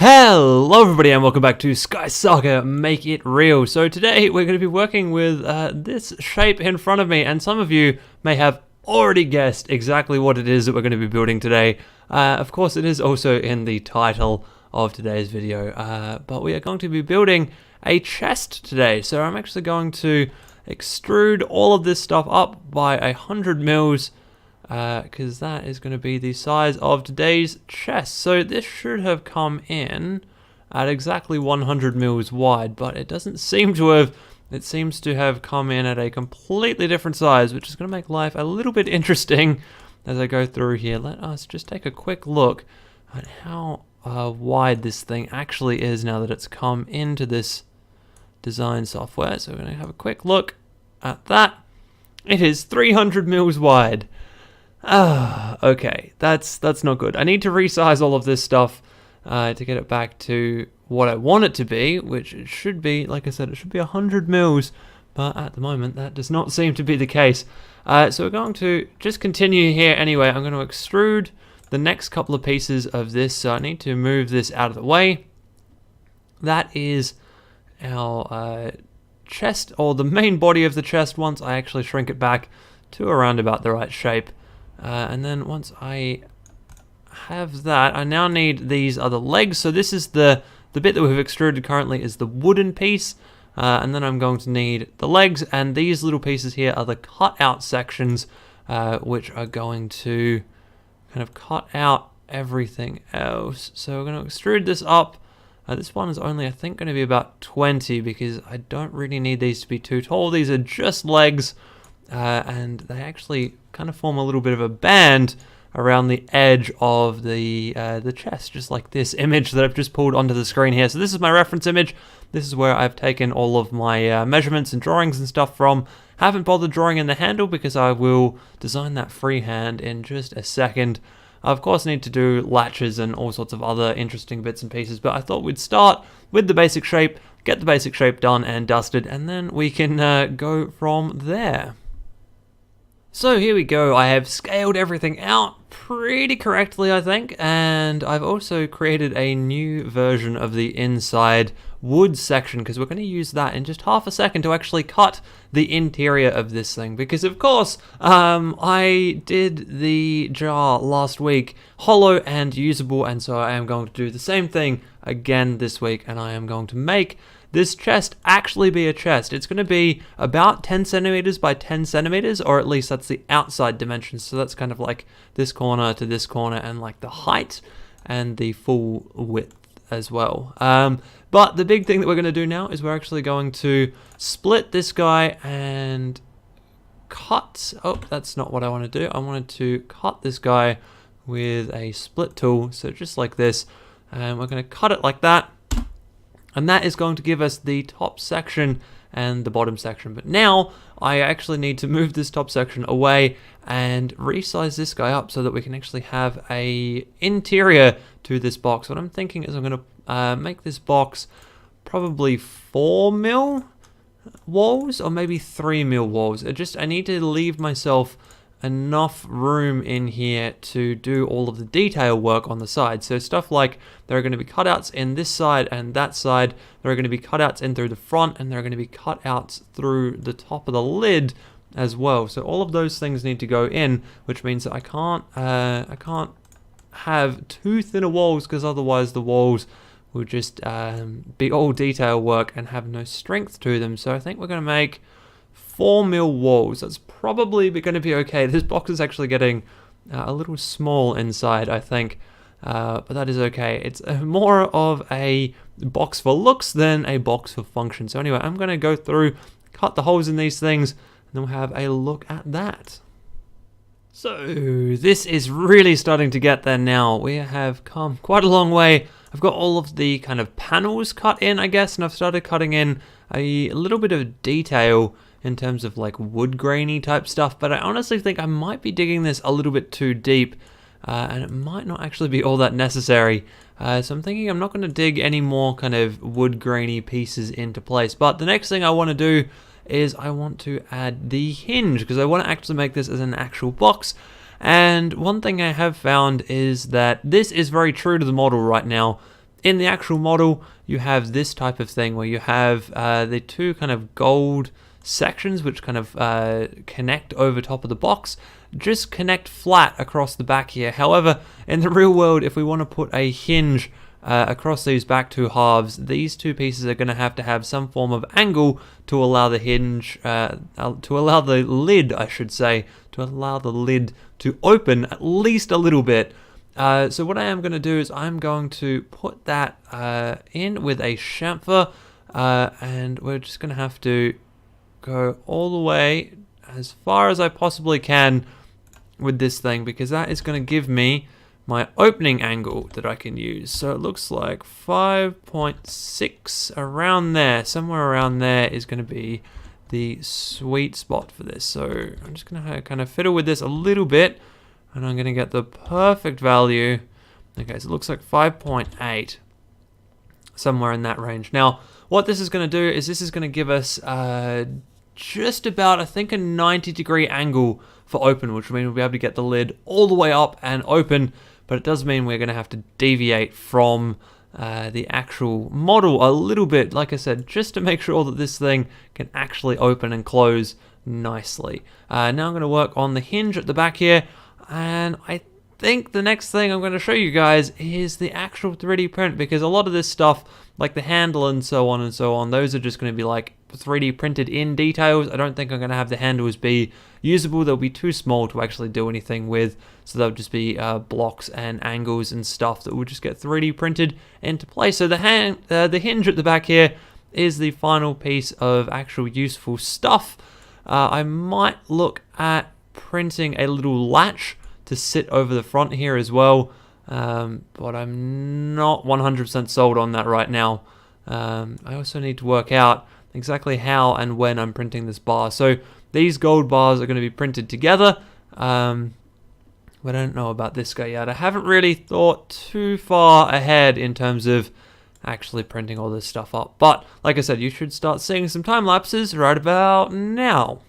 Hello everybody and welcome back to SkySaga Make It Real. So today we're going to be working with this shape in front of me, and some of you may have already guessed exactly what it is that we're going to be building today. Of course it is also in the title of today's video, but we are going to be building a chest today. So I'm actually going to extrude all of this stuff up by 100 mils. Because that is going to be the size of today's chest. So this should have come in at exactly 100 mils wide, but it doesn't seem to have. It seems to have come in at a completely different size, which is going to make life a little bit interesting as I go through here. Let us just take a quick look at how wide this thing actually is now that it's come into this design software. So we're going to have a quick look at that. It is 300 mils wide. Okay, that's not good. I need to resize all of this stuff to get it back to what I want it to be, which it should be, like I said, it should be 100 mils, but at the moment that does not seem to be the case. So we're going to just continue here anyway. I'm going to extrude the next couple of pieces of this, so I need to move this out of the way. That is our chest, or the main body of the chest, once I actually shrink it back to around about the right shape. And then once I have that, I now need these other legs. So this is the bit that we've extruded currently is the wooden piece. And then I'm going to need the legs, and these little pieces here are the cut out sections, which are going to kind of cut out everything else. So we're going to extrude this up. This one is only, I think, going to be about 20 because I don't really need these to be too tall. These are just legs. And they actually kind of form a little bit of a band around the edge of the chest, just like this image that I've just pulled onto the screen here. So this is my reference image. This is where I've taken all of my measurements and drawings and stuff from. Haven't bothered drawing in the handle because I will design that freehand in just a second. I of course need to do latches and all sorts of other interesting bits and pieces, but I thought we'd start with the basic shape, get the basic shape done and dusted, and then we can go from there. So here we go. I have scaled everything out pretty correctly, I think, and I've also created a new version of the inside wood section because we're going to use that in just half a second to actually cut the interior of this thing, because of course I did the jar last week hollow and usable, and so I am going to do the same thing again this week, and I am going to make this chest actually be a chest. It's going to be about 10 centimeters by 10 centimeters, or at least that's the outside dimensions. So that's kind of like this corner to this corner, and like the height and the full width as well. But the big thing that we're going to do now is we're actually going to split this guy and cut. Oh, that's not what I want to do. I wanted to cut this guy with a split tool. So just like this, and we're going to cut it like that. And that is going to give us the top section and the bottom section. But now I actually need to move this top section away and resize this guy up so that we can actually have a interior to this box. What I'm thinking is I'm going to make this box probably 4 mil walls, or maybe 3 mil walls. I need to leave myself enough room in here to do all of the detail work on the side. So stuff like there are going to be cutouts in this side and that side, there are going to be cutouts in through the front, and there are going to be cutouts through the top of the lid as well. So all of those things need to go in, which means that I can't have too thinner walls, because otherwise the walls will just be all detail work and have no strength to them. So I think we're going to make 4 mil walls. That's probably going to be okay. This box is actually getting a little small inside, I think, but that is okay. It's more of a box for looks than a box for function. So anyway, I'm going to go through, cut the holes in these things, and then we'll have a look at that. So this is really starting to get there now. We have come quite a long way. I've got all of the kind of panels cut in, I guess, and I've started cutting in a little bit of detail in terms of like wood grainy type stuff, but I honestly think I might be digging this a little bit too deep, and it might not actually be all that necessary. So I'm thinking I'm not going to dig any more kind of wood grainy pieces into place. But the next thing I want to do is I want to add the hinge, because I want to actually make this as an actual box. And one thing I have found is that this is very true to the model right now, in the actual model, you have this type of thing where you have the two kind of gold sections which kind of connect over top of the box, just connect flat across the back here. However, in the real world, if we want to put a hinge across these back two halves, these two pieces are going to have some form of angle to allow the hinge, to allow the lid, I should say, to allow the lid to open at least a little bit. So what I am going to do is I'm going to put that in with a chamfer, and we're just going to have to go all the way as far as I possibly can with this thing, because that is going to give me my opening angle that I can use. So it looks like 5.6 around there, somewhere around there is going to be the sweet spot for this. So I'm just going to kind of fiddle with this a little bit, and I'm going to get the perfect value. Okay, so it looks like 5.8, somewhere in that range. Now, what this is going to do is this is going to give us just about, I think, a 90-degree angle for open, which will mean we'll be able to get the lid all the way up and open, but it does mean we're going to have to deviate from the actual model a little bit, like I said, just to make sure that this thing can actually open and close nicely. Now I'm going to work on the hinge at the back here, and I think the next thing I'm going to show you guys is the actual 3D print, because a lot of this stuff, like the handle and so on, those are just going to be like 3D printed in details. I don't think I'm going to have the handles be usable. They'll be too small to actually do anything with, so they'll just be blocks and angles and stuff that will just get 3D printed into place. So the hinge at the back here is the final piece of actual useful stuff. I might look at printing a little latch to sit over the front here as well, but I'm not 100% sold on that right now. I also need to work out exactly how and when I'm printing this bar. So these gold bars are going to be printed together, but I don't know about this guy yet. I haven't really thought too far ahead in terms of actually printing all this stuff up, but like I said, you should start seeing some time lapses right about now.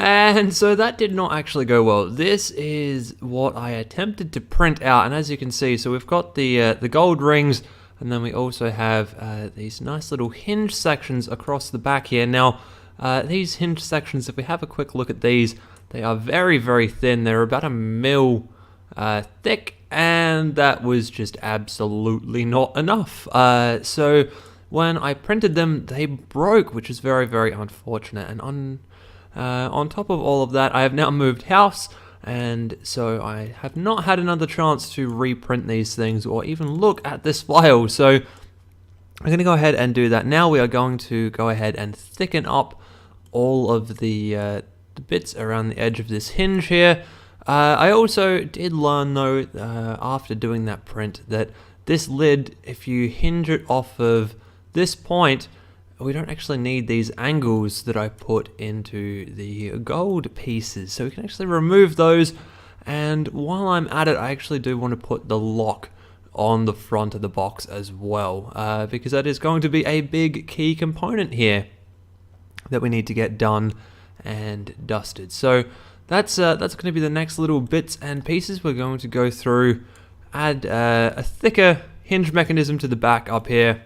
And so that did not actually go well. This is what I attempted to print out, and as you can see, so we've got the gold rings, and then we also have these nice little hinge sections across the back here. Now, these hinge sections, if we have a quick look at these, they are very, very thin. They're about 1 mil thick, and that was just absolutely not enough. So when I printed them, they broke, which is very, very unfortunate. And on top of all of that, I have now moved house, and so I have not had another chance to reprint these things or even look at this file. So I'm going to go ahead and do that. Now we are going to go ahead and thicken up all of the bits around the edge of this hinge here. I also did learn though, after doing that print, that this lid, if you hinge it off of this point, we don't actually need these angles that I put into the gold pieces. So we can actually remove those. And while I'm at it, I actually do want to put the lock on the front of the box as well, because that is going to be a big key component here that we need to get done and dusted. So that's going to be the next little bits and pieces we're going to go through. Add a thicker hinge mechanism to the back up here,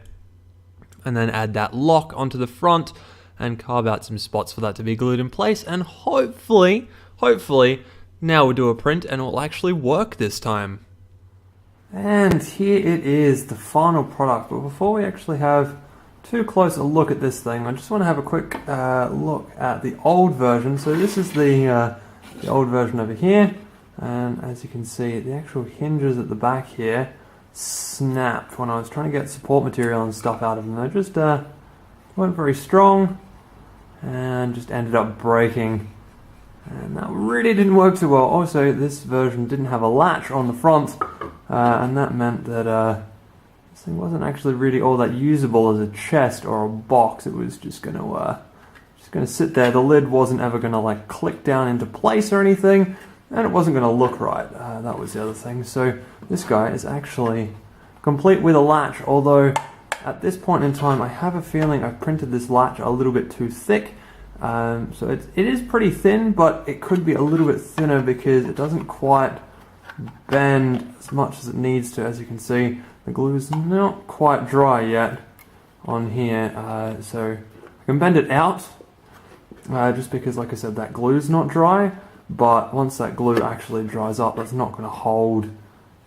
and then add that lock onto the front and carve out some spots for that to be glued in place, and hopefully now we'll do a print and it will actually work this time. And here it is, the final product. But before we actually have too close a look at this thing, I just want to have a quick look at the old version. So this is the old version over here, and as you can see, the actual hinges at the back here snapped when I was trying to get support material and stuff out of them. They just weren't very strong and just ended up breaking, and that really didn't work too well. Also, this version didn't have a latch on the front, and that meant that this thing wasn't actually really all that usable as a chest or a box. It was just gonna sit there. The lid wasn't ever gonna like click down into place or anything, and it wasn't gonna look right. That was the other thing. So this guy is actually complete with a latch, although at this point in time I have a feeling I've printed this latch a little bit too thick. So it is pretty thin, but it could be a little bit thinner because it doesn't quite bend as much as it needs to. As you can see, the glue is not quite dry yet on here, so I can bend it out just because, like I said, that glue is not dry, but once that glue actually dries up, it's not going to hold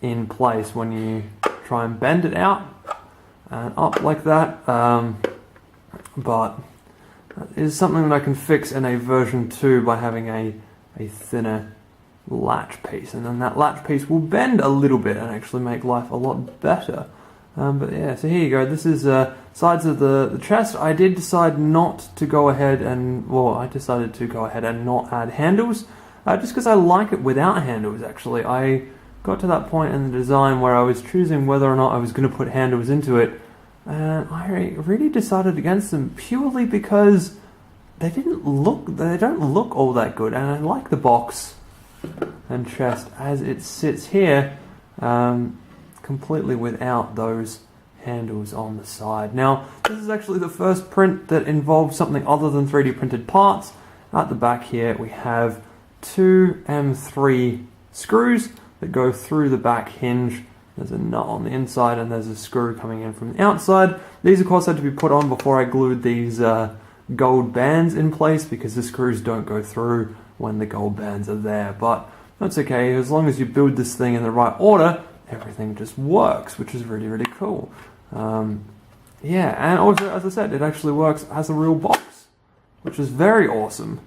in place when you try and bend it out and up like that. But that is something that I can fix in a version 2 by having a thinner latch piece, and then that latch piece will bend a little bit and actually make life a lot better. But yeah, so here you go. This is sides of the chest. I did decide not to go ahead and, well, I decided to go ahead and not add handles, just because I like it without handles. Actually, I got to that point in the design where I was choosing whether or not I was going to put handles into it, and I really decided against them purely because they don't look all that good, and I like the box and chest as it sits here, completely without those handles on the side. Now, this is actually the first print that involves something other than 3D printed parts. At the back here we have 2 M3 screws that go through the back hinge. There's a nut on the inside and there's a screw coming in from the outside. These of course had to be put on before I glued these gold bands in place, because the screws don't go through when the gold bands are there. But that's okay, as long as you build this thing in the right order, everything just works, which is really, really cool. Yeah, and also, as I said, it actually works as a real box, which is very awesome.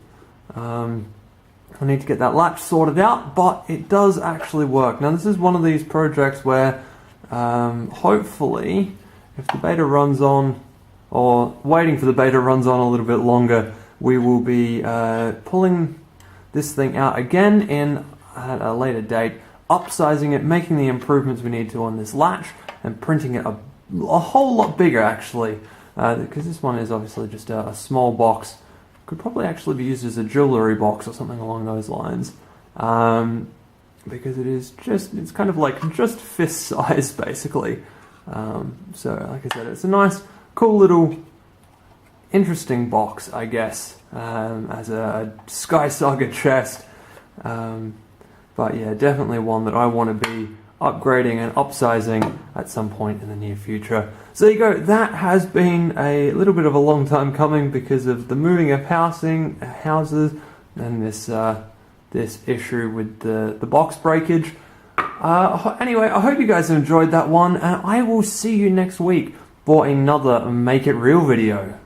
I need to get that latch sorted out, but it does actually work. Now, this is one of these projects where hopefully, if the beta runs on, or waiting for the beta runs on a little bit longer, we will be pulling this thing out again at a later date, upsizing it, making the improvements we need to on this latch, and printing it a whole lot bigger, actually, because this one is obviously just a small box. Could probably actually be used as a jewellery box or something along those lines, because it's kind of like just fist size, basically. So, like I said, it's a nice, cool little, interesting box, I guess, as a SkySaga chest. But yeah, definitely one that I want to be upgrading and upsizing at some point in the near future. So there you go, that has been a little bit of a long time coming because of the moving of houses and this issue with the box breakage. Anyway, I hope you guys enjoyed that one, and I will see you next week for another Make It Real video.